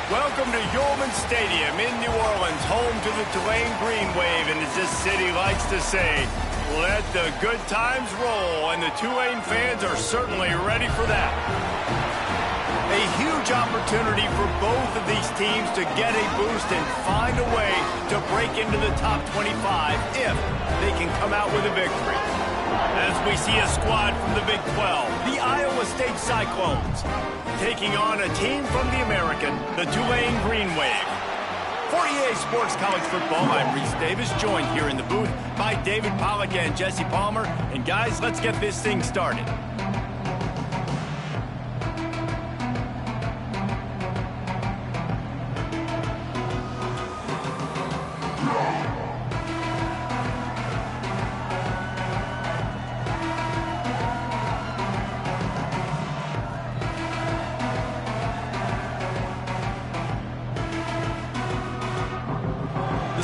Welcome to Yulman Stadium in New Orleans, home to the Tulane Green Wave, and as this city likes to say, let the good times roll, and the Tulane fans are certainly ready for that. A huge opportunity for both of these teams to get a boost and find a way to break into the top 25 if they can come out with a victory. As we see a squad from the Big 12, the Iowa State Cyclones, taking on a team from the American, the Tulane Green Wave. For EA Sports College Football, I'm Reese Davis, joined here in the booth by David Pollack and Jesse Palmer. And guys, let's get this thing started.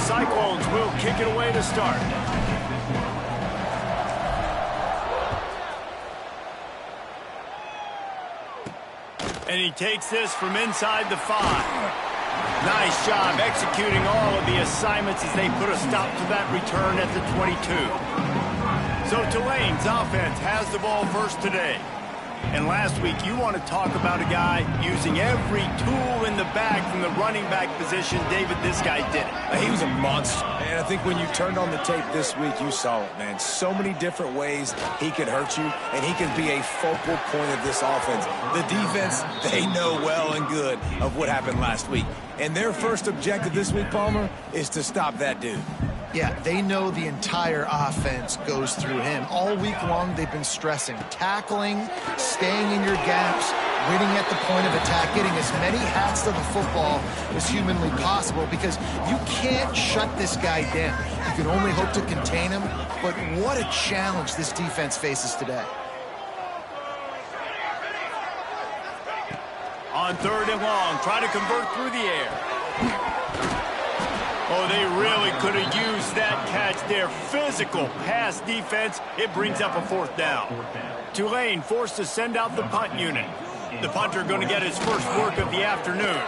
Cyclones will kick it away to start. And he takes this from inside the 5. Nice job executing all of the assignments as they put a stop to that return at the 22. So Tulane's offense has the ball first today. And last week, you want to talk about a guy using every tool in the bag from the running back position. David, this guy did it. He was a monster. And I think when you turned on the tape this week, you saw it, man. So many different ways he could hurt you, and he can be a focal point of this offense. The defense, they know well and good of what happened last week. And their first objective this week, Palmer, is to stop that dude. Yeah, they know the entire offense goes through him. All week long, they've been stressing, tackling, staying in your gaps, winning at the point of attack, getting as many hats to the football as humanly possible because you can't shut this guy down. You can only hope to contain him, but what a challenge this defense faces today. On 3rd and long, try to convert through the air. Oh, they really could have used that catch there. Physical pass defense. It brings up a 4th down. Tulane forced to send out the punt unit. The punter going to get his first work of the afternoon.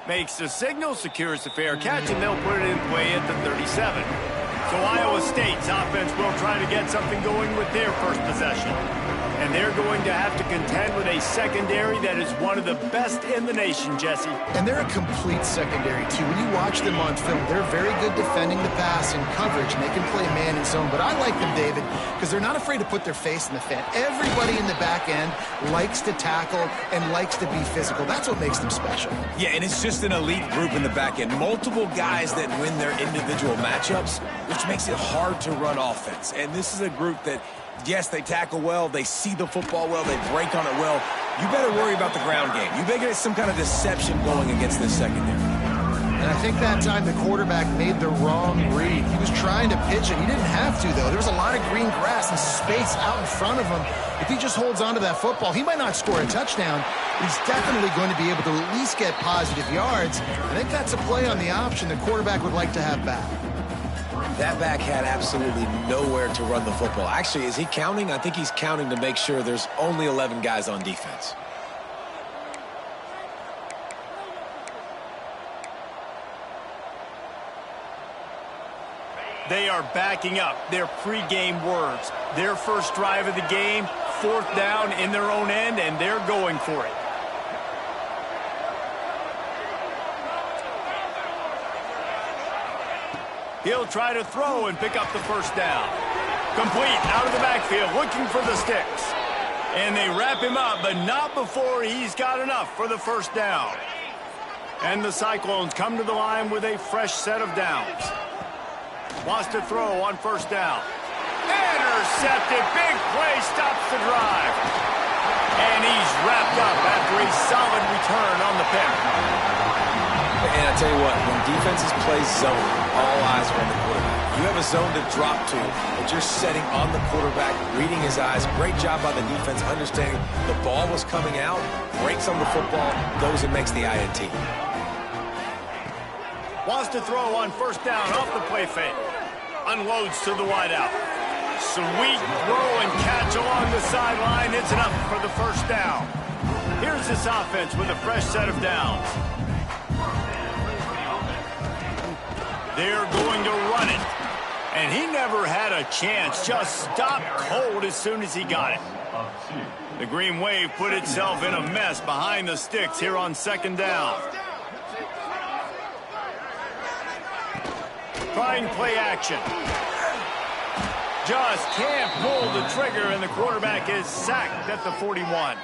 Makes the signal, secures the fair catch, and they'll put it in play at the 37. So Iowa State's offense will try to get something going with their first possession. And they're going to have to contend with a secondary that is one of the best in the nation, Jesse. And they're a complete secondary, too. When you watch them on film, they're very good defending the pass and coverage, and they can play man and zone. But I like them, David, because they're not afraid to put their face in the fan. Everybody in the back end likes to tackle and likes to be physical. That's what makes them special. Yeah, and it's just an elite group in the back end. Multiple guys that win their individual matchups, which makes it hard to run offense. And this is a group that, yes, they tackle well, they see the football well, they break on it well. You better worry about the ground game. You better get some kind of deception going against this secondary. And I think that time the quarterback made the wrong read. He was trying to pitch it. He didn't have to, though. There was a lot of green grass and space out in front of him. If he just holds on to that football, he might not score a touchdown, but he's definitely going to be able to at least get positive yards. I think that's a play on the option the quarterback would like to have back. That back had absolutely nowhere to run the football. Actually, is he counting? I think he's counting to make sure there's only 11 guys on defense. They are backing up their pregame words. Their first drive of the game, 4th down in their own end, and they're going for it. He'll try to throw and pick up the first down. Complete out of the backfield, looking for the sticks. And they wrap him up, but not before he's got enough for the first down. And the Cyclones come to the line with a fresh set of downs. Wants to throw on 1st down. Intercepted, big play, stops the drive. And he's wrapped up after a solid return on the pick. And I tell you what, when defenses play zone, all eyes are on the quarterback. You have a zone to drop to, but you're setting on the quarterback, reading his eyes. Great job by the defense, understanding the ball was coming out, breaks on the football, goes and makes the INT. Wants to throw on 1st down off the play fake. Unloads to the wideout. Sweet throw and catch along the sideline. It's enough for the 1st down. Here's this offense with a fresh set of downs. They're going to run it. And he never had a chance. Just stopped cold as soon as he got it. The Green Wave put itself in a mess behind the sticks here on second down. Trying play action. Just can't pull the trigger, and the quarterback is sacked at the 41.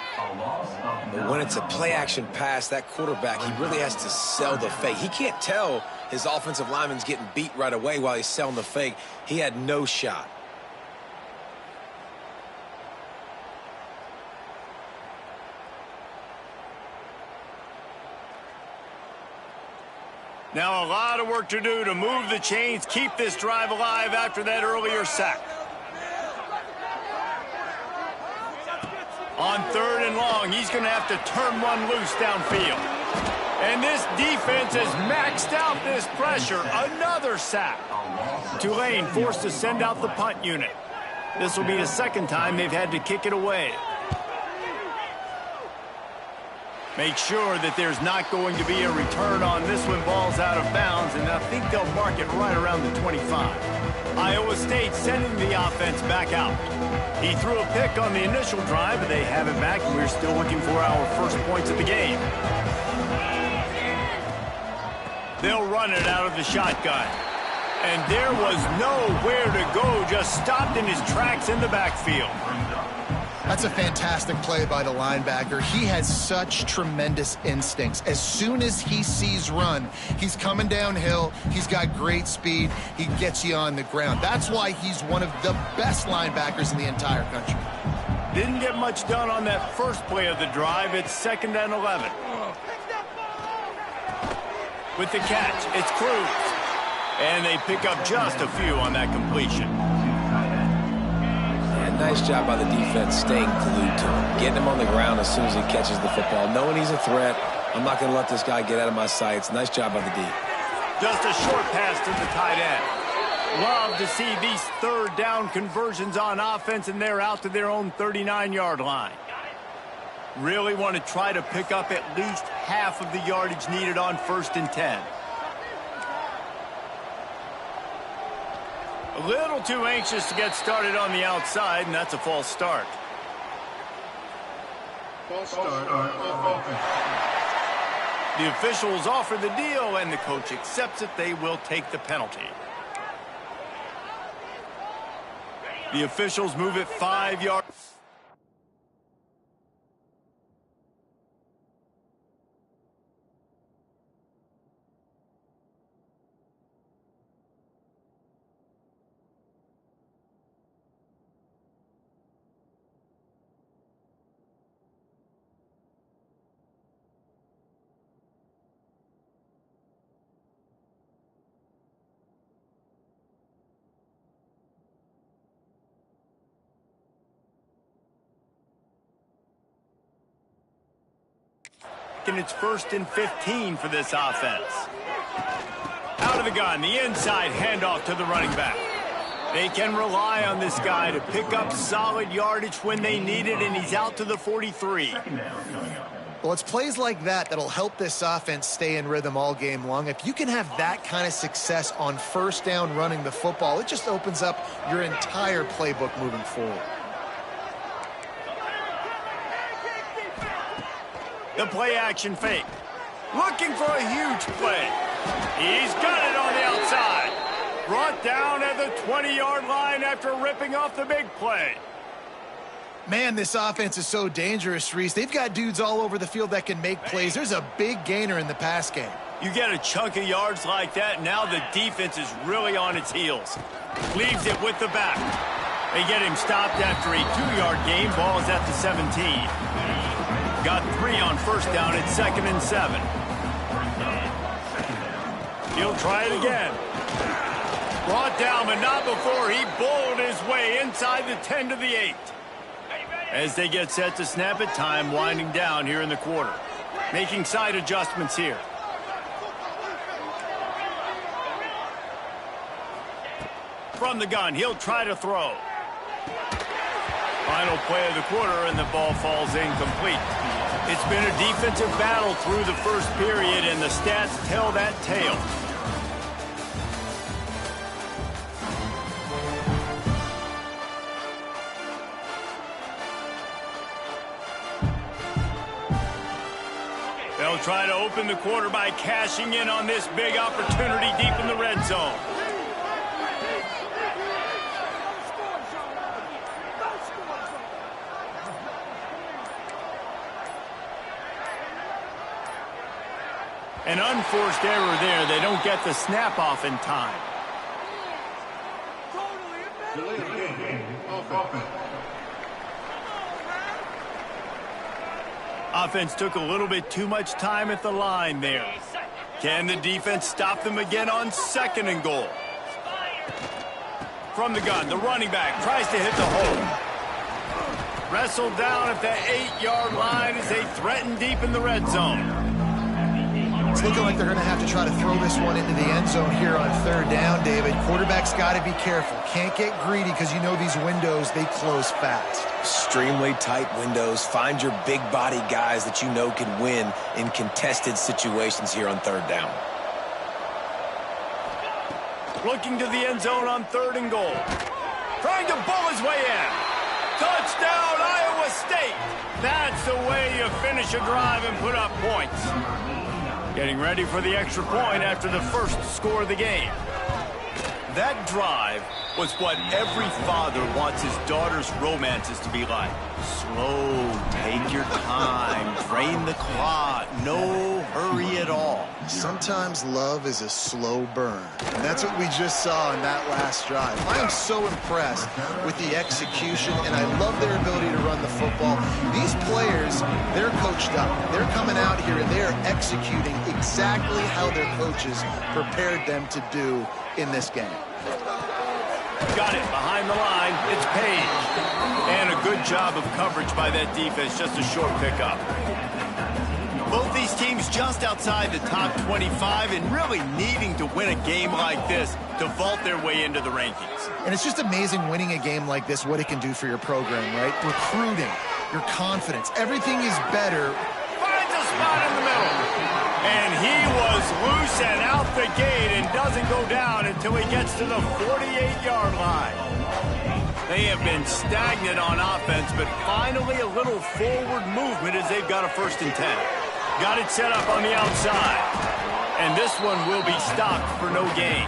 But when it's a play-action pass, that quarterback, he really has to sell the fake. He can't tell his offensive lineman's getting beat right away while he's selling the fake. He had no shot. Now a lot of work to do to move the chains, keep this drive alive after that earlier sack. On 3rd and long, he's going to have to turn one loose downfield. And this defense has maxed out this pressure. Another sack. Tulane forced to send out the punt unit. This will be the second time they've had to kick it away. Make sure that there's not going to be a return on this when ball's out of bounds, and I think they'll mark it right around the 25. Iowa State sending the offense back out. He threw a pick on the initial drive, but they have it back, and we're still looking for our first points of the game. They'll run it out of the shotgun. And there was nowhere to go, just stopped in his tracks in the backfield. That's a fantastic play by the linebacker. He has such tremendous instincts. As soon as he sees run, he's coming downhill. He's got great speed. He gets you on the ground. That's why he's one of the best linebackers in the entire country. Didn't get much done on that first play of the drive. It's 2nd and 11. With the catch, it's Cruz. And they pick up just a few on that completion. Nice job by the defense staying glued to him, getting him on the ground as soon as he catches the football. Knowing he's a threat, I'm not going to let this guy get out of my sights. Nice job by the D. Just a short pass to the tight end. Love to see these 3rd down conversions on offense, and they're out to their own 39-yard line. Really want to try to pick up at least half of the yardage needed on 1st and 10. A little too anxious to get started on the outside, and that's a false start. False start. The officials offer the deal, and the coach accepts it. They will take the penalty. The officials move it 5 yards. And it's 1st and 15 for this offense. Out of the gun, the inside handoff to the running back. They can rely on this guy to pick up solid yardage when they need it, and he's out to the 43. Well, it's plays like that that'll help this offense stay in rhythm all game long. If you can have that kind of success on 1st down running the football, it just opens up your entire playbook moving forward. The play action fake. Looking for a huge play. He's got it on the outside. Brought down at the 20-yard line after ripping off the big play. Man, this offense is so dangerous, Reese. They've got dudes all over the field that can make plays. There's a big gainer in the pass game. You get a chunk of yards like that, now the defense is really on its heels. Leaves it with the back. They get him stopped after a 2-yard gain. Ball is at the 17. Got 3 on 1st down at 2nd and 7. He'll try it again. Brought down, but not before he bowled his way inside the 10 to the 8. As they get set to snap it, time winding down here in the quarter. Making side adjustments here. From the gun, he'll try to throw. Final play of the quarter, and the ball falls incomplete. It's been a defensive battle through the first period, and the stats tell that tale. They'll try to open the quarter by cashing in on this big opportunity deep in the red zone. An unforced error there. They don't get the snap off in time. Delay of game. Off offense. Offense took a little bit too much time at the line there. Can the defense stop them again on 2nd and goal? From the gun, the running back tries to hit the hole. Wrestled down at the 8-yard line as they threaten deep in the red zone. It's looking like they're going to have to try to throw this one into the end zone here on 3rd down, David. Quarterback's got to be careful. Can't get greedy because you know these windows, they close fast. Extremely tight windows. Find your big body guys that you know can win in contested situations here on 3rd down. Looking to the end zone on 3rd and goal. Trying to bull his way in. Touchdown, Iowa State. That's the way you finish a drive and put up points. Getting ready for the extra point after the first score of the game. That drive was what every father wants his daughter's romances to be like. Slow, take your time, drain the clock, no hurry at all. Sometimes love is a slow burn, and that's what we just saw in that last drive. I am so impressed with the execution, and I love their ability to run the football. These players, they're coached up. They're coming out here, and they're executing exactly how their coaches prepared them to do in this game. Got it behind the line. It's Page. And a good job of coverage by that defense. Just a short pickup. Both these teams just outside the top 25 and really needing to win a game like this to vault their way into the rankings. And it's just amazing winning a game like this, what it can do for your program, right? Recruiting, your confidence, everything is better. Finds a spot in the middle. And he was loose and out the gate and doesn't go down until he gets to the 48-yard line. They have been stagnant on offense, but finally a little forward movement as they've got a 1st and 10. Got it set up on the outside. And this one will be stopped for no gain.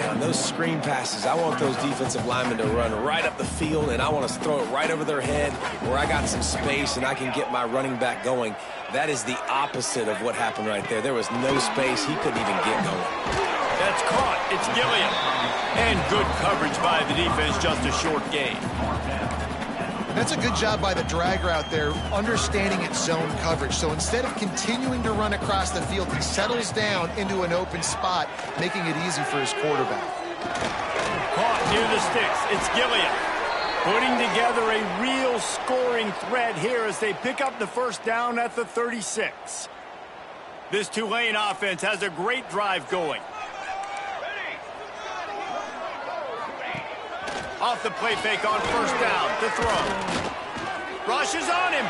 On those screen passes, I want those defensive linemen to run right up the field, and I want to throw it right over their head where I got some space and I can get my running back going. That is the opposite of what happened right there. There was no space. He couldn't even get going. That's caught. It's Gilliam. And good coverage by the defense, just a short gain. That's a good job by the drag route there, understanding its zone coverage. So instead of continuing to run across the field, he settles down into an open spot, making it easy for his quarterback. Caught near the sticks. It's Gilliam. Putting together a real scoring threat here as they pick up the 1st down at the 36. This Tulane offense has a great drive going. Off the play fake on 1st down to throw. Rushes on him.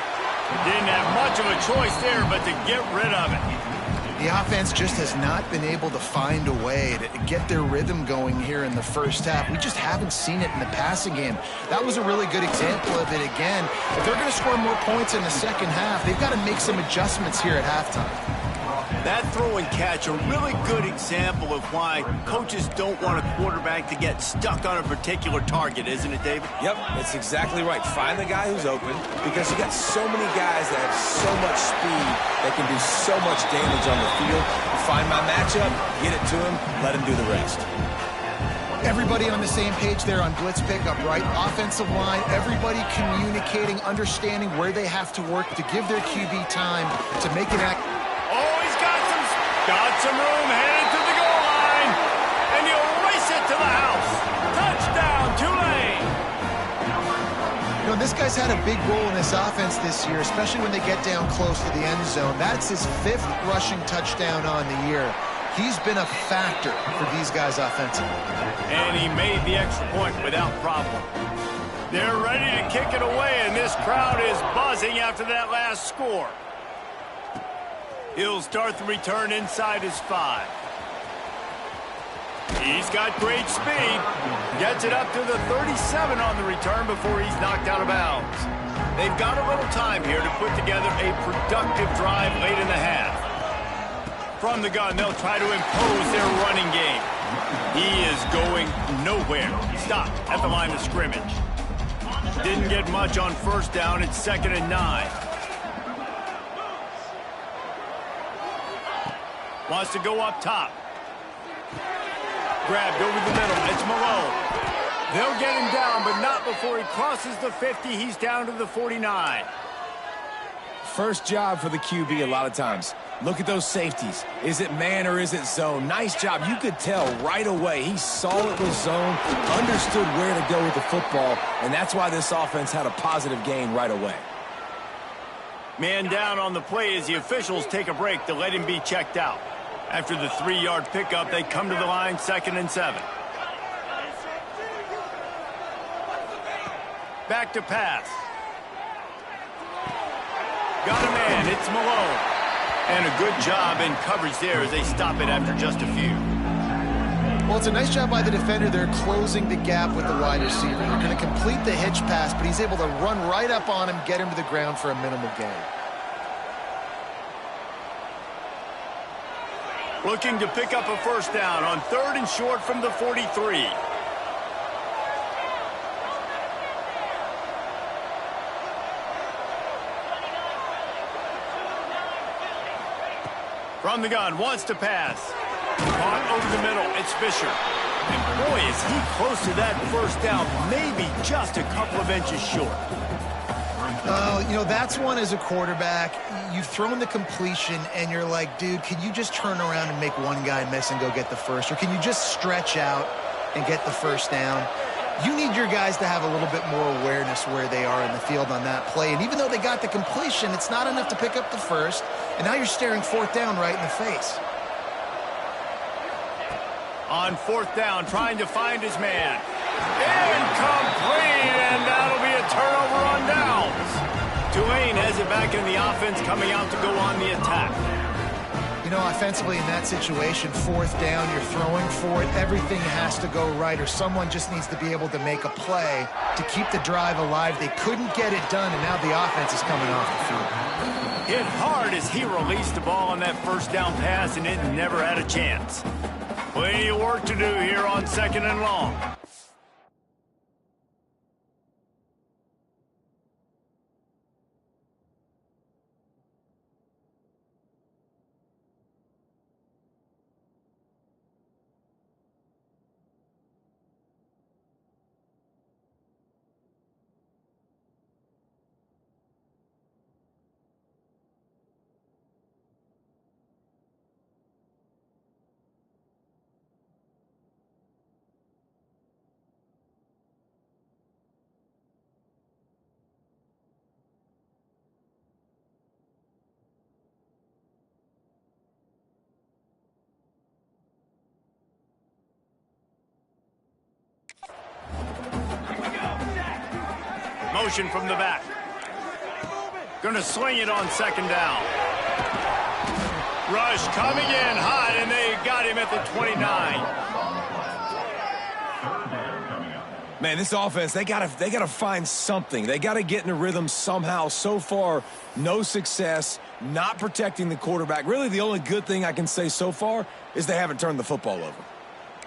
Didn't have much of a choice there, but to get rid of it. The offense just has not been able to find a way to get their rhythm going here in the 1st half. We just haven't seen it in the passing game. That was a really good example of it again. If they're going to score more points in the 2nd half, they've got to make some adjustments here at halftime. That throw and catch, a really good example of why coaches don't want a quarterback to get stuck on a particular target, isn't it, David? Yep, that's exactly right. Find the guy who's open, because you got so many guys that have so much speed that can do so much damage on the field. Find my matchup, get it to him, let him do the rest. Everybody on the same page there on blitz pickup, right? Offensive line, everybody communicating, understanding where they have to work to give their QB time to make an act. Oh, he's got some room, headed to the goal line, and he'll race it to the house. Touchdown, Tulane. You know, this guy's had a big role in this offense this year, especially when they get down close to the end zone. That's his 5th rushing touchdown on the year. He's been a factor for these guys offensively. And he made the extra point without problem. They're ready to kick it away, and this crowd is buzzing after that last score. He'll start the return inside his 5. He's got great speed. Gets it up to the 37 on the return before he's knocked out of bounds. They've got a little time here to put together a productive drive late in the half. From the gun, they'll try to impose their running game. He is going nowhere. Stop at the line of scrimmage. Didn't get much on first down. It's 2nd and 9. Wants to go up top. Grabbed over the middle. It's Malone. They'll get him down, but not before he crosses the 50. He's down to the 49. First job for the QB a lot of times. Look at those safeties. Is it man or is it zone? Nice job. You could tell right away. He saw it was zone, understood where to go with the football, and that's why this offense had a positive gain right away. Man down on the play as the officials take a break to let him be checked out. After the 3-yard pickup, they come to the line, 2nd and 7. Back to pass. Got a man. It's Malone. And a good job in coverage there as they stop it after just a few. Well, it's a nice job by the defender. They're closing the gap with the wide receiver. They're going to complete the hitch pass, but he's able to run right up on him, get him to the ground for a minimal gain. Looking to pick up a first down on 3rd and short from the 43. From the gun, wants to pass. Caught over the middle, it's Fisher. And boy, is he close to that first down, maybe just a couple of inches short. You know, that's one as a quarterback. You've thrown the completion, and you're like, dude, can you just turn around and make one guy miss and go get the first? Or can you just stretch out and get the first down? You need your guys to have a little bit more awareness where they are in the field on that play. And even though they got the completion, it's not enough to pick up the first. And now you're staring 4th down right in the face. On 4th down, trying to find his man. Incomplete, and that'll be a turnover on downs. Tulane has it back in the offense, coming out to go on the attack. You know, offensively in that situation, 4th down, you're throwing for it. Everything has to go right, or someone just needs to be able to make a play to keep the drive alive. They couldn't get it done, and now the offense is coming off the field. Hit hard as he released the ball on that first down pass, and it never had a chance. Plenty of work to do here on 2nd and long. Motion from the back. Gonna sling it on 2nd down. Rush coming in hot, and they got him at the 29. Man, this offense, they gotta find something. They gotta get in a rhythm somehow. So far, no success, not protecting the quarterback. Really, the only good thing I can say so far is they haven't turned the football over.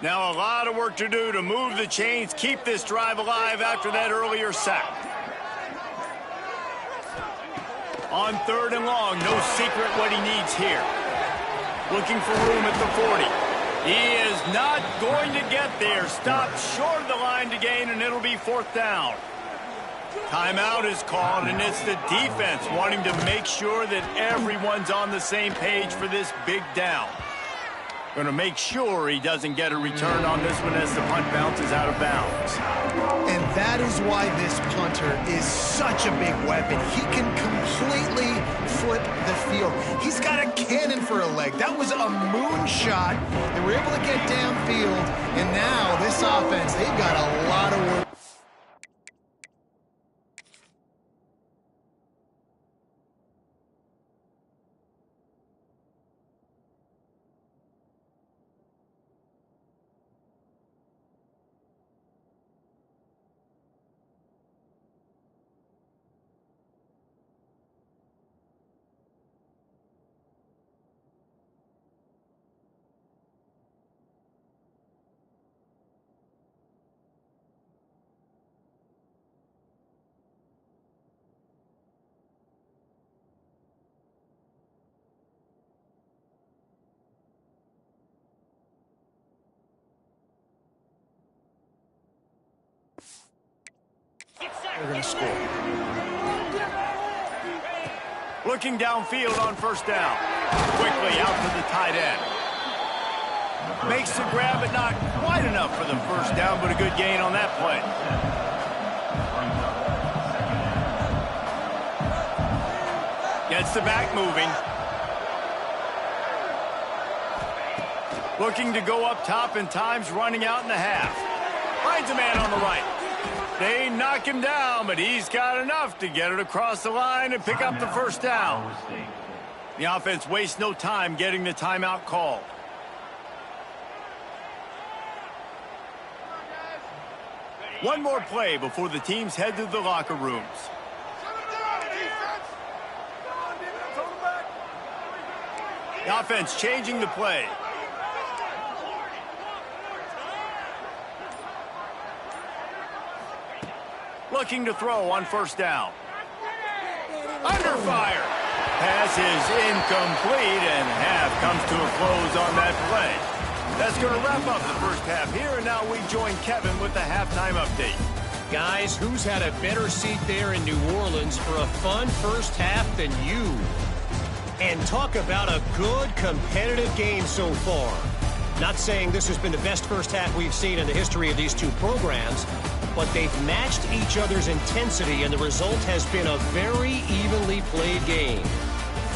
Now a lot of work to do to move the chains, keep this drive alive after that earlier sack. On 3rd and long, no secret what he needs here. Looking for room at the 40. He is not going to get there. Stopped short of the line to gain, and it'll be 4th down. Timeout is called, and it's the defense wanting to make sure that everyone's on the same page for this big down. Going to make sure he doesn't get a return on this one as the punt bounces out of bounds. And that is why this punter is such a big weapon. He can completely flip the field. He's got a cannon for a leg. That was a moonshot. They were able to get downfield, and now this offense, they've got a lot of work. they're going to score. Looking downfield on first down. Quickly out to the tight end. Makes the grab, but not quite enough for the first down, but a good gain on that play. Gets the back moving. Looking to go up top, and time's running out in the half. Finds a man on the right. They knock him down, but he's got enough to get it across the line and pick up the first down. The offense wastes no time getting the timeout called. One more play before the teams head to the locker rooms. The offense changing the play. Looking to throw on first down. Under fire. Pass is incomplete, and half comes to a close on that play. That's going to wrap up the first half here, and now we join Kevin with the halftime update. Guys, who's had a better seat there in New Orleans for a fun first half than you? And talk about a good competitive game so far. Not saying this has been the best first half we've seen in the history of these two programs, but they've matched each other's intensity, and the result has been a very evenly played game.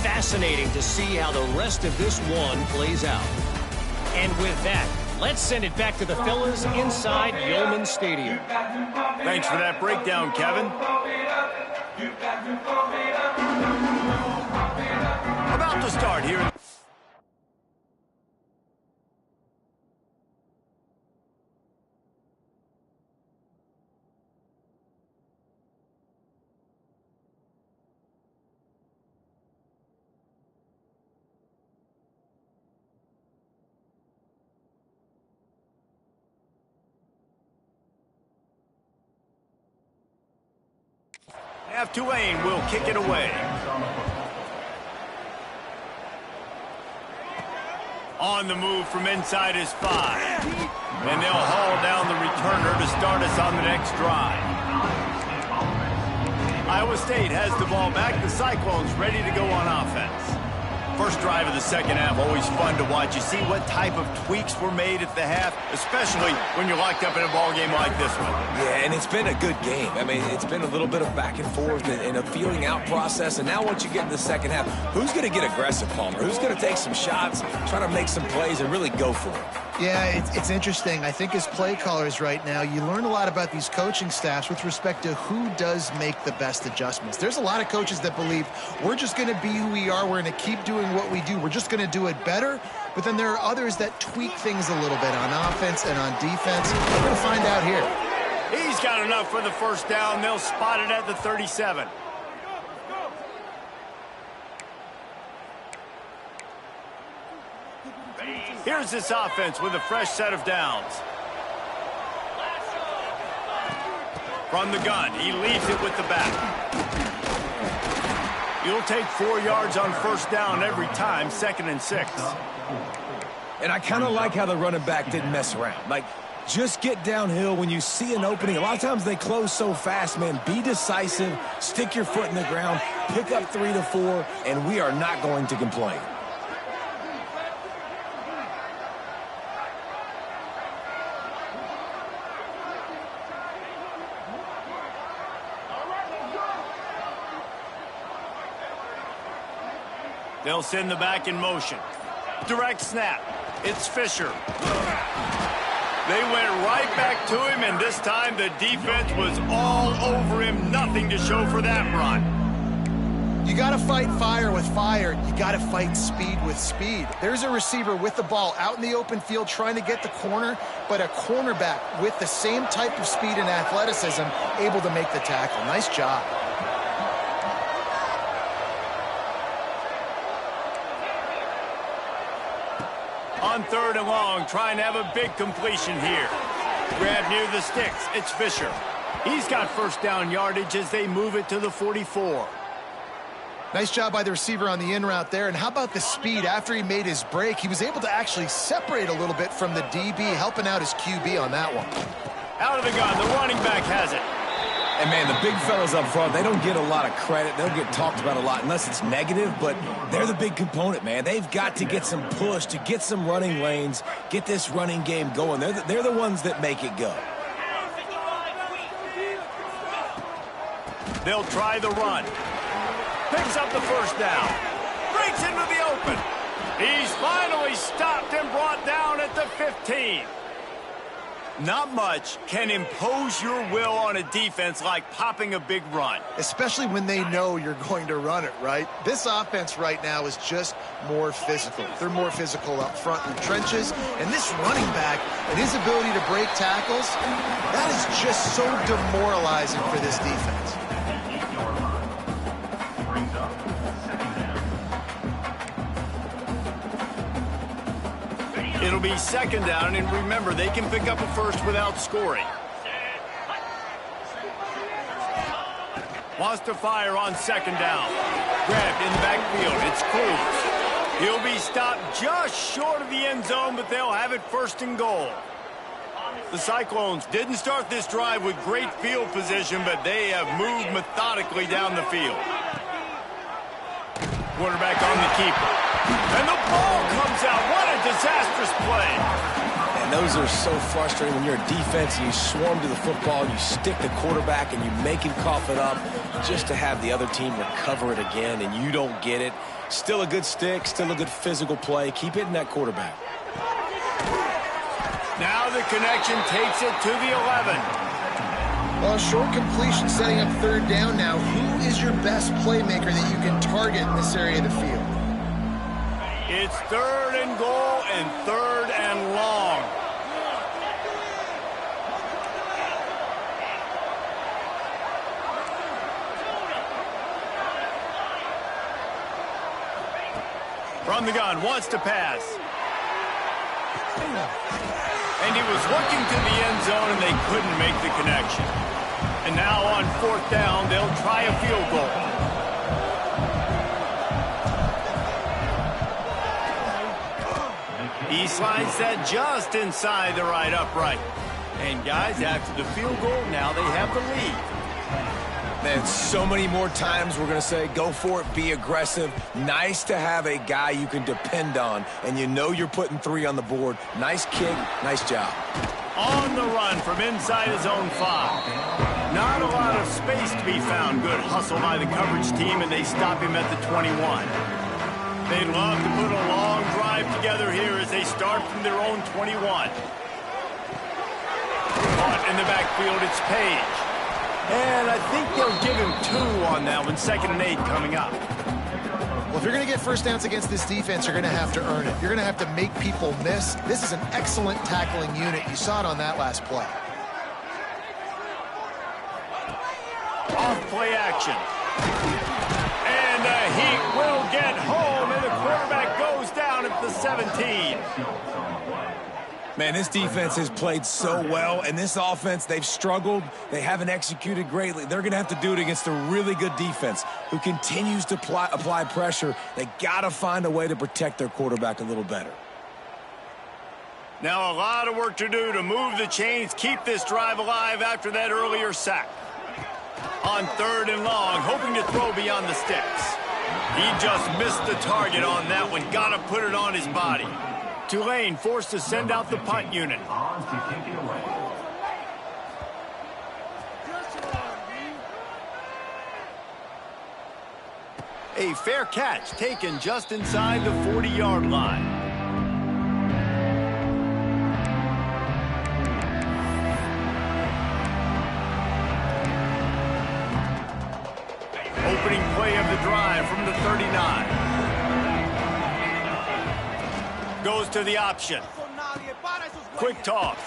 Fascinating to see how the rest of this one plays out. And with that, let's send it back to the fellas inside Yeoman Stadium. Thanks for that breakdown, Kevin. About to start here. Half Tulane will kick it away. On the move from inside his 5. And they'll haul down the returner to start us on the next drive. Iowa State has the ball back. The Cyclones ready to go on offense. First drive of the second half, always fun to watch. You see what type of tweaks were made at the half, especially when you're locked up in a ball game like this one. Yeah, and it's been a good game. I mean, it's been a little bit of back and forth and a feeling out process. And now once you get in the second half, who's going to get aggressive, Palmer? Who's going to take some shots, try to make some plays, and really go for it? Yeah, it's interesting. I think as play callers right now, you learn a lot about these coaching staffs with respect to who does make the best adjustments. There's a lot of coaches that believe we're just going to be who we are. We're going to keep doing what we do. We're just going to do it better. But then there are others that tweak things a little bit on offense and on defense. We're going to find out here. He's got enough for the first down. They'll spot it at the 37. Here's this offense with a fresh set of downs. From the gun, he leaves it with the back. He'll take 4 yards on first down every time, 2nd and 6. And I kind of like how the running back didn't mess around. Like, just get downhill when you see an opening. A lot of times they close so fast, man. Be decisive, stick your foot in the ground, pick up 3 to 4, and we are not going to complain. They'll send the back in motion. Direct snap. It's Fisher. They went right back to him, and this time the defense was all over him. Nothing to show for that run. You got to fight fire with fire. You got to fight speed with speed. There's a receiver with the ball out in the open field trying to get the corner, but a cornerback with the same type of speed and athleticism able to make the tackle. Nice job. On 3rd and long, trying to have a big completion here. Grab near the sticks. It's Fisher. He's got first down yardage as they move it to the 44. Nice job by the receiver on the in route there. And how about the speed after he made his break? He was able to actually separate a little bit from the DB, helping out his QB on that one. Out of the gun, the running back has it. And, man, the big fellas up front, they don't get a lot of credit. They'll get talked about a lot unless it's negative, but they're the big component, man. They've got to get some push, to get some running lanes, get this running game going. They're the ones that make it go. They'll try the run. Picks up the first down. Breaks into the open. He's finally stopped and brought down at the 15. Not much can impose your will on a defense like popping a big run. Especially when they know you're going to run it, right? This offense right now is just more physical. They're more physical up front in the trenches. And this running back and his ability to break tackles, that is just so demoralizing for this defense. It'll be second down, and remember, they can pick up a first without scoring. Wants to fire on second down. Grabbed in the backfield. It's Cruz. He'll be stopped just short of the end zone, but they'll have it first and goal. The Cyclones didn't start this drive with great field position, but they have moved methodically down the field. Quarterback on the keeper. And the ball comes out. What a disastrous play. And those are so frustrating when you're a defense and you swarm to the football, you stick the quarterback and you make him cough it up just to have the other team recover it again and you don't get it. Still a good stick, still a good physical play. Keep hitting that quarterback. Now the connection takes it to the 11. Well, short completion setting up third down now. Who is your best playmaker that you can target in this area of the field? It's third and goal and third and long. From the gun, wants to pass. And he was looking to the end zone and they couldn't make the connection. And now on fourth down, they'll try a field goal. He slides that just inside the right upright. And guys, after the field goal, now they have the lead. Man, so many more times we're going to say, go for it, be aggressive. Nice to have a guy you can depend on, and you know you're putting 3 on the board. Nice kick, nice job. On the run from inside his own 5. Not a lot of space to be found. Good hustle by the coverage team, and they stop him at the 21. They'd love to put a long drive together here as they start from their own 21. Caught in the backfield, it's Page. And I think they'll give him 2 on that one. 2nd and 8 coming up. Well, if you're going to get first downs against this defense, you're going to have to earn it. You're going to have to make people miss. This is an excellent tackling unit. You saw it on that last play. Off play action. And he will get home, and the quarterback goes down at the 17. Man, this defense has played so well, and this offense, they've struggled. They haven't executed greatly. They're going to have to do it against a really good defense who continues to apply pressure. They got to find a way to protect their quarterback a little better. Now a lot of work to do to move the chains, keep this drive alive after that earlier sack. On 3rd and long, hoping to throw beyond the sticks. He just missed the target on that one. Got to put it on his body. Tulane forced to send out the punt unit. A fair catch taken just inside the 40-yard line. Opening play of the drive from the 39. Goes to the option. Quick toss.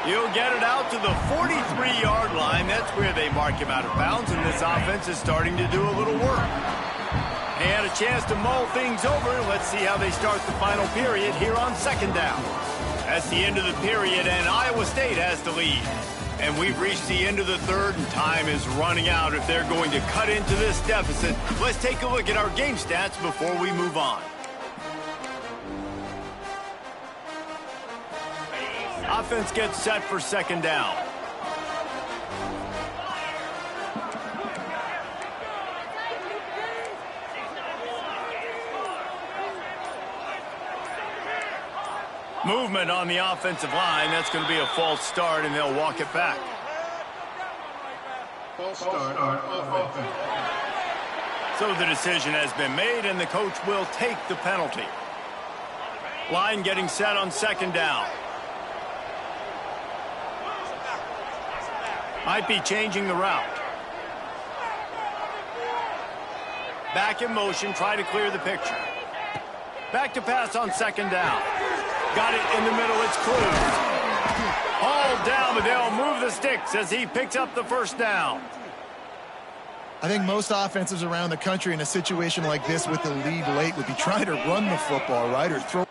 He'll get it out to the 43-yard line. That's where they mark him out of bounds, and this offense is starting to do a little work. They had a chance to mull things over. Let's see how they start the final period here on 2nd down. That's the end of the period, and Iowa State has the lead. And we've reached the end of the 3rd, and time is running out if they're going to cut into this deficit. Let's take a look at our game stats before we move on. Offense gets set for 2nd down. Movement on the offensive line. That's going to be a false start, and they'll walk it back. False start on offense. So the decision has been made, and the coach will take the penalty. Line getting set on second down. Might be changing the route. Back in motion, try to clear the picture. Back to pass on second down. Got it in the middle, it's closed. Hauled down, but they'll move the sticks as he picks up the first down. I think most offenses around the country in a situation like this with the lead late would be trying to run the football, right, or throw.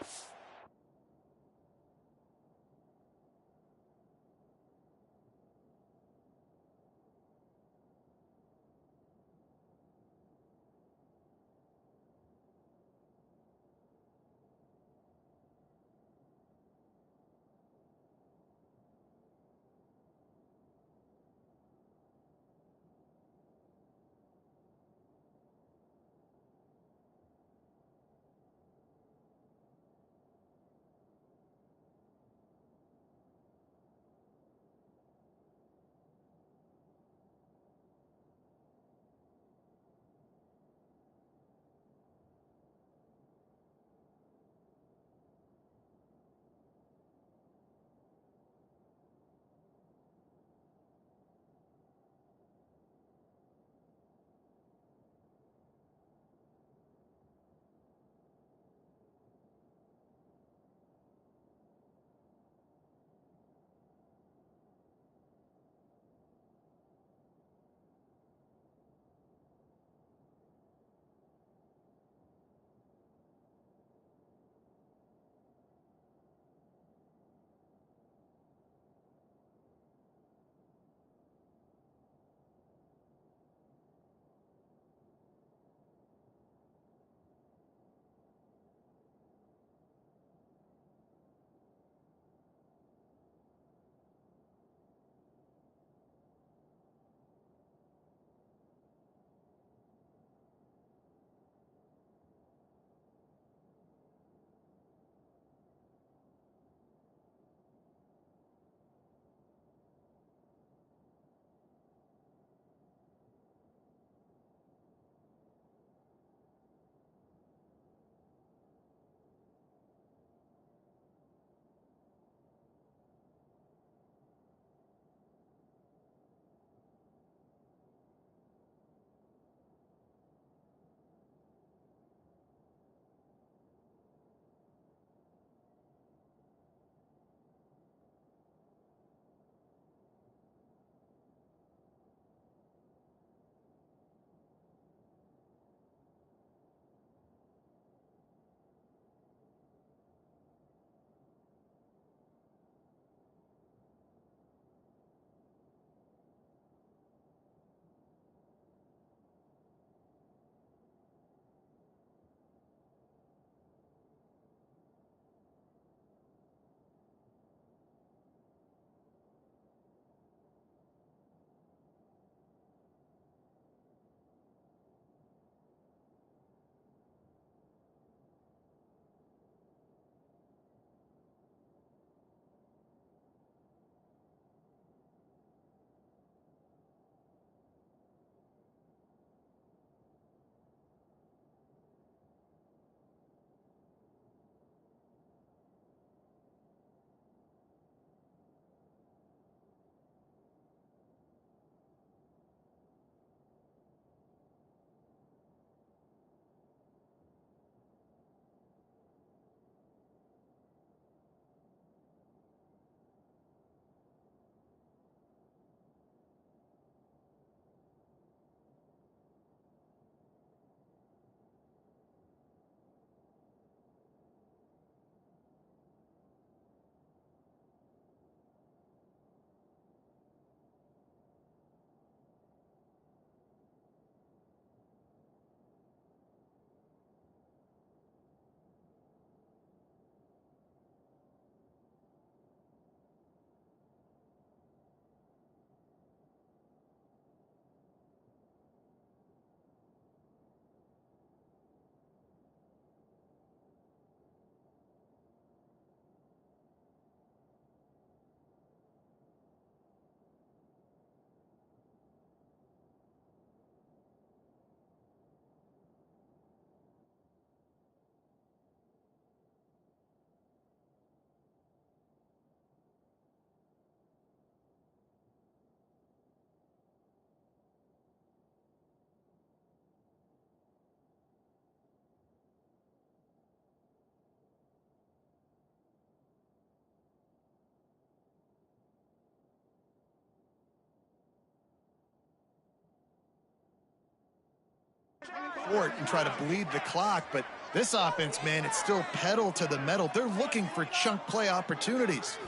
Fort and try to bleed the clock, but this offense, man, it's still pedal to the metal. They're looking for chunk play opportunities.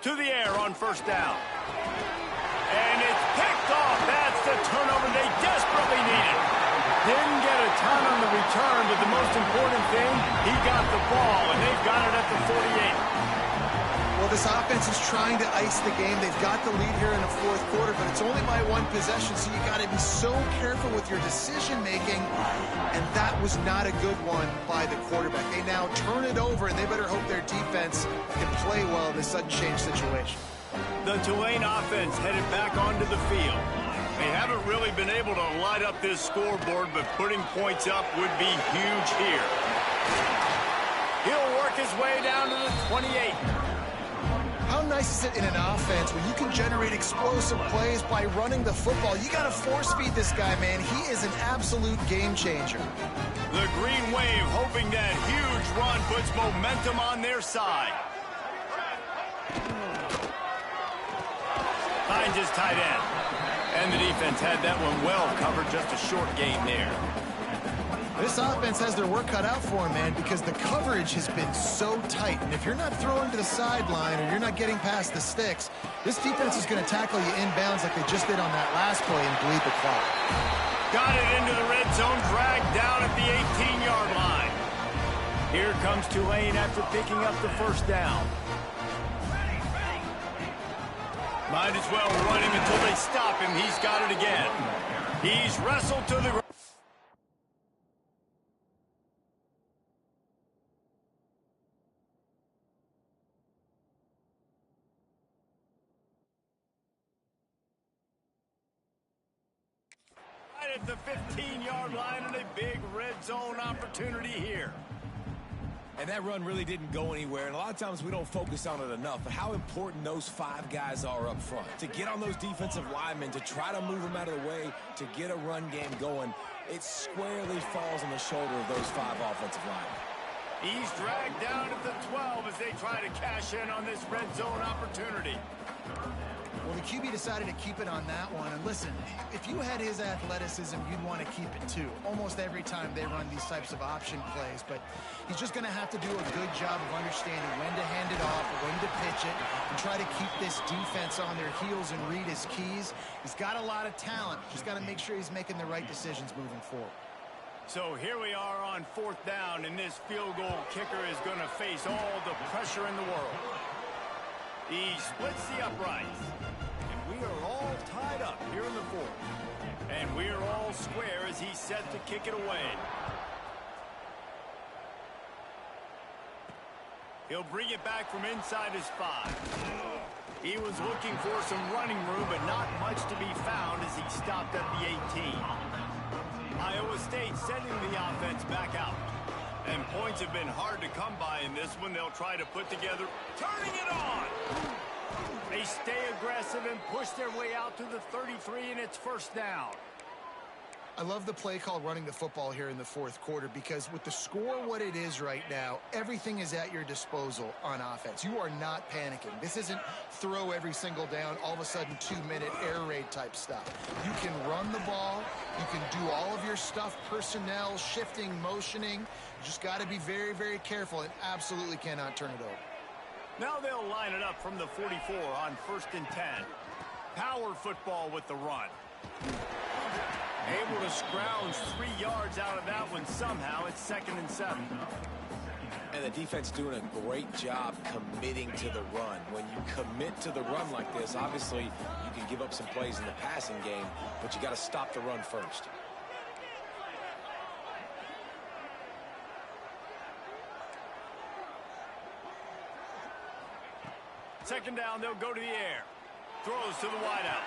To the air on first down. And it's picked off. That's the turnover they desperately needed. Didn't get a ton on the return, but the most important thing, he got the ball, and they've got it at the 48. Well, this offense is trying to ice the game. They've got the lead here in the fourth quarter, but it's only by one possession, so you got to be so careful with your decision-making, and that was not a good one by the quarterback. They now turn it over, and they better hope their defense can play well in this sudden change situation. The Tulane offense headed back onto the field. They haven't really been able to light up this scoreboard, but putting points up would be huge here. He'll work his way down to the 28. How nice is it in an offense when you can generate explosive plays by running the football? You got to force feed this guy, man. He is an absolute game changer. The Green Wave hoping that huge run puts momentum on their side. Finds his tight end. And the defense had that one well covered, just a short gain there. This offense has their work cut out for them, man, because the coverage has been so tight. And if you're not throwing to the sideline or you're not getting past the sticks, this defense is going to tackle you inbounds like they just did on that last play and bleed the clock. Got it into the red zone, dragged down at the 18-yard line. Here comes Tulane after picking up the first down. Might as well run him until they stop him. He's got it again. He's wrestled to the ground. At the 15-yard line and a big red zone opportunity here. And that run really didn't go anywhere, and a lot of times we don't focus on it enough, but how important those five guys are up front. To get on those defensive linemen, to try to move them out of the way, to get a run game going, it squarely falls on the shoulder of those five offensive linemen. He's dragged down at the 12 as they try to cash in on this red zone opportunity. Well, the QB decided to keep it on that one. And listen, if you had his athleticism, you'd want to keep it too. Almost every time they run these types of option plays. But he's just going to have to do a good job of understanding when to hand it off, when to pitch it, and try to keep this defense on their heels and read his keys. He's got a lot of talent. Just got to make sure he's making the right decisions moving forward. So here we are on fourth down, and this field goal kicker is going to face all the pressure in the world. He splits the uprights. And we are all tied up here in the fourth. And we're all square as he's set to kick it away. He'll bring it back from inside his 5. He was looking for some running room, but not much to be found as he stopped at the 18. Iowa State sending the offense back out. And points have been hard to come by in this one. They'll try to put together, turning it on. They stay aggressive and push their way out to the 33, and it's first down. I love the play called running the football here in the fourth quarter because with the score what it is right now, everything is at your disposal on offense. You are not panicking. This isn't throw every single down, all of a sudden 2-minute air raid type stuff. You can run the ball. You can do all of your stuff, personnel, shifting, motioning. You just got to be very, very careful and absolutely cannot turn it over. Now they'll line it up from the 44 on 1st and 10. Power football with the run. Able to scrounge 3 yards out of that one somehow. It's 2nd and 7. And the defense doing a great job committing to the run. When you commit to the run like this, obviously you can give up some plays in the passing game, but you got to stop the run first. Second down, they'll go to the air. Throws to the wideout.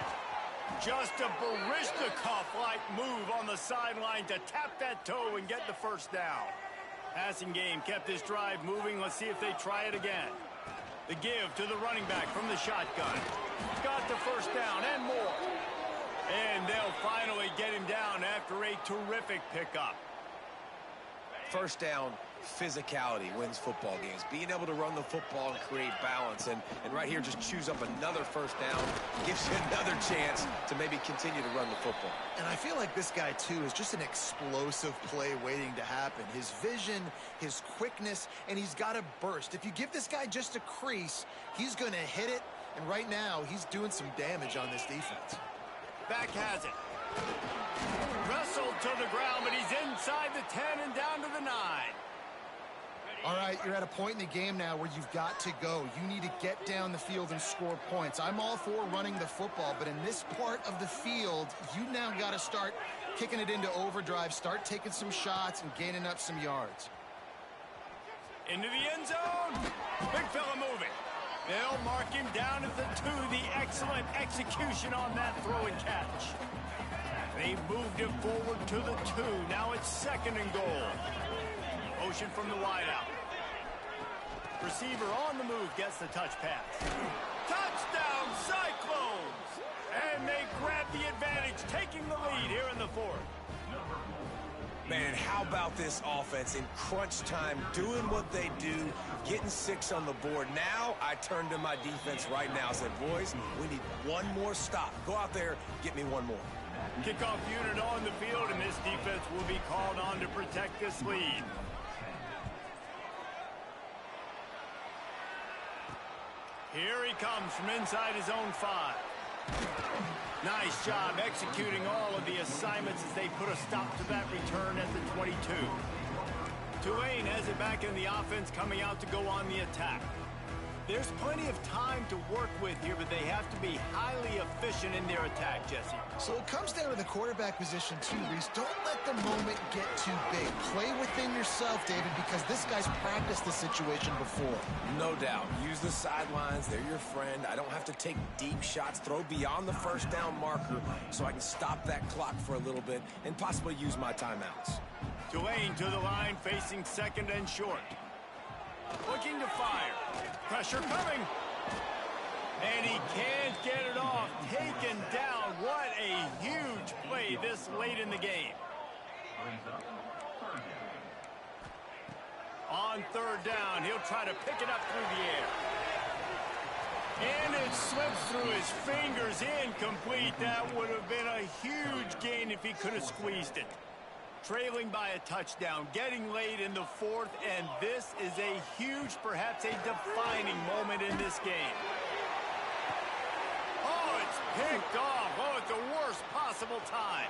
Just a Barishnikov-like move on the sideline to tap that toe and get the first down. Passing game kept this drive moving. Let's see if they try it again. The give to the running back from the shotgun. Got the first down and more. And they'll finally get him down after a terrific pickup. first down physicality wins football games. Being able to run the football and create balance. And right here, just choose up another first down. Gives you another chance to maybe continue to run the football. And I feel like this guy, too, is just an explosive play waiting to happen. His vision, his quickness, and he's got a burst. If you give this guy just a crease, he's going to hit it. And right now, he's doing some damage on this defense. Back has it. Wrestled to the ground, but he's inside the 10 and down to the 9. All right, you're at a point in the game now where you've got to go. You need to get down the field and score points. I'm all for running the football, but in this part of the field, you now got to start kicking it into overdrive, start taking some shots and gaining up some yards. Into the end zone. Big fella moving. They'll mark him down at the 2. The excellent execution on that throw and catch. They moved it forward to the 2. Now it's 2nd and goal. Motion from the wideout. Receiver on the move gets the touch pass. Touchdown, Cyclones! And they grab the advantage, taking the lead here in the 4th. Man, how about this offense in crunch time, doing what they do, getting 6 on the board. Now I turn to my defense right now and said, boys, we need one more stop. Go out there, get me one more. Kickoff unit on the field, and this defense will be called on to protect this lead. Here he comes from inside his own 5. Nice job executing all of the assignments as they put a stop to that return at the 22. Tulane has it back in the offense, coming out to go on the attack. There's plenty of time to work with here, but they have to be highly efficient in their attack, Jesse. So it comes down to the quarterback position, too, Reese. Don't let the moment get too big. Play within yourself, David, because this guy's practiced this situation before. No doubt. Use the sidelines. They're your friend. I don't have to take deep shots. Throw beyond the first down marker so I can stop that clock for a little bit and possibly use my timeouts. Tulane to the line, facing 2nd and short. Looking to fire. Pressure coming. And he can't get it off. Taken down. What a huge play this late in the game. On 3rd down, he'll try to pick it up through the air. And it slips through his fingers. Incomplete. That would have been a huge gain if he could have squeezed it. Trailing by a touchdown, getting late in the 4th, and this is a huge, perhaps a defining moment in this game. Oh, it's picked off. Oh, at the worst possible time.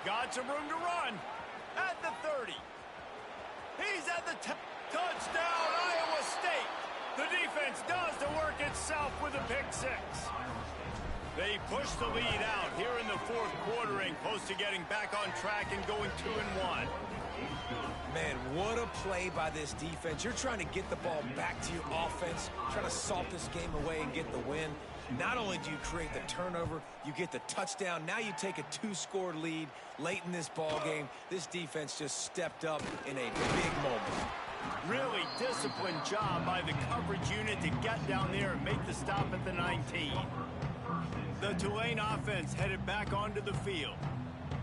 Got some room to run at the 30. He's at the touchdown, Iowa State. The defense does the work itself with a pick 6. They push the lead out here in the 4th quarter and close to getting back on track and going 2-1. Man, what a play by this defense. You're trying to get the ball back to your offense, trying to salt this game away and get the win. Not only do you create the turnover, you get the touchdown. Now you take a 2-score lead late in this ball game. This defense just stepped up in a big moment. Really disciplined job by the coverage unit to get down there and make the stop at the 19. The Tulane offense headed back onto the field.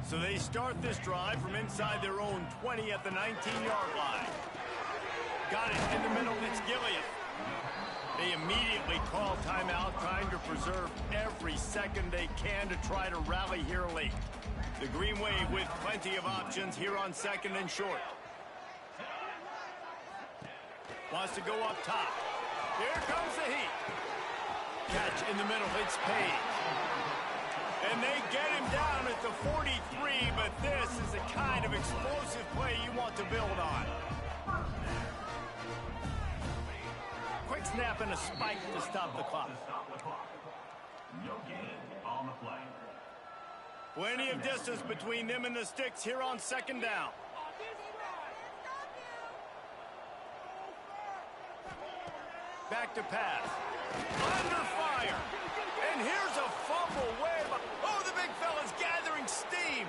So they start this drive from inside their own 20 at the 19-yard line. Got it in the middle, it's Gilliam. They immediately call timeout, trying to preserve every second they can to try to rally here late. The Green Wave with plenty of options here on 2nd and short. Wants to go up top. Here comes the heat. Catch in the middle, it's Page. And they get him down at the 43, but this is the kind of explosive play you want to build on. Quick snap and a spike to stop the clock. No gain on the play. Plenty of distance between them and the sticks here on 2nd down. Back to pass. Under fire. And here's a fumble way. Oh, the big fella's gathering steam.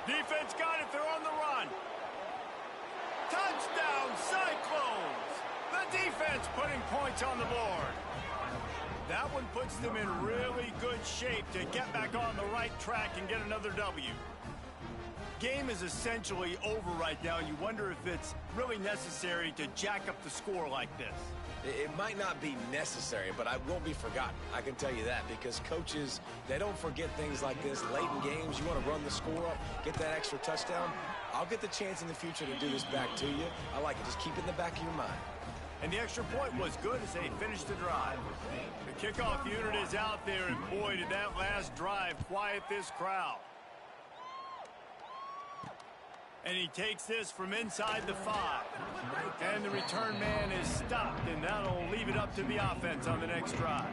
Defense got it. They're on the run. Touchdown, Cyclones. The defense putting points on the board. That one puts them in really good shape to get back on the right track and get another W. game is essentially over right now, and you wonder if it's really necessary to jack up the score like this. It might not be necessary, but it won't be forgotten. I can tell you that, because coaches, they don't forget things like this. Late in games, you want to run the score up, get that extra touchdown. I'll get the chance in the future to do this back to you. I like it. Just keep it in the back of your mind. And the extra point was good as they finished the drive. The kickoff unit is out there, and boy, did that last drive quiet this crowd. And he takes this from inside the 5. And the return man is stopped, and that'll leave it up to the offense on the next drive.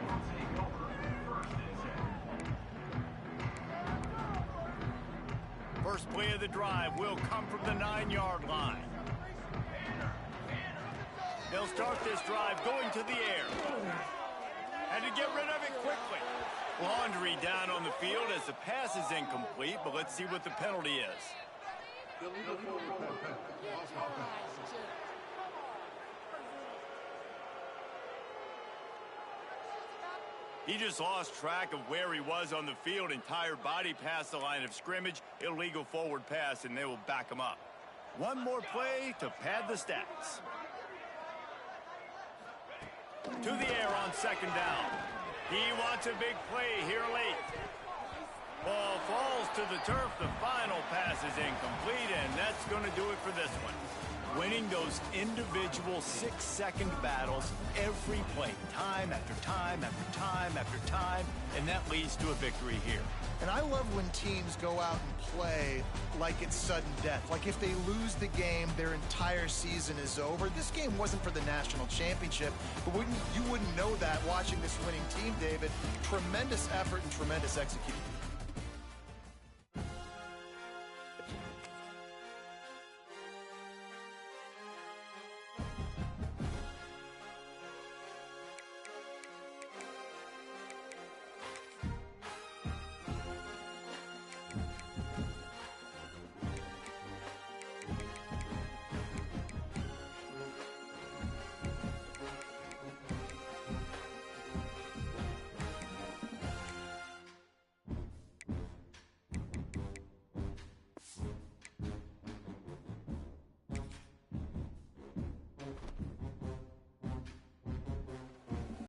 First play of the drive will come from the 9-yard line. They'll start this drive going to the air. And to get rid of it quickly. Laundry down on the field as the pass is incomplete, but let's see what the penalty is. He just lost track of where he was on the field. Entire body past the line of scrimmage. Illegal forward pass, and they will back him up. One more play to pad the stats. To the air on second down. He wants a big play here late. Ball falls to the turf. The final pass is incomplete, and that's going to do it for this one. Winning those individual 6-second battles every play, time after time after time after time, and that leads to a victory here. And I love when teams go out and play like it's sudden death. Like if they lose the game, their entire season is over. This game wasn't for the national championship, but you wouldn't know that watching this winning team, David. Tremendous effort and tremendous execution.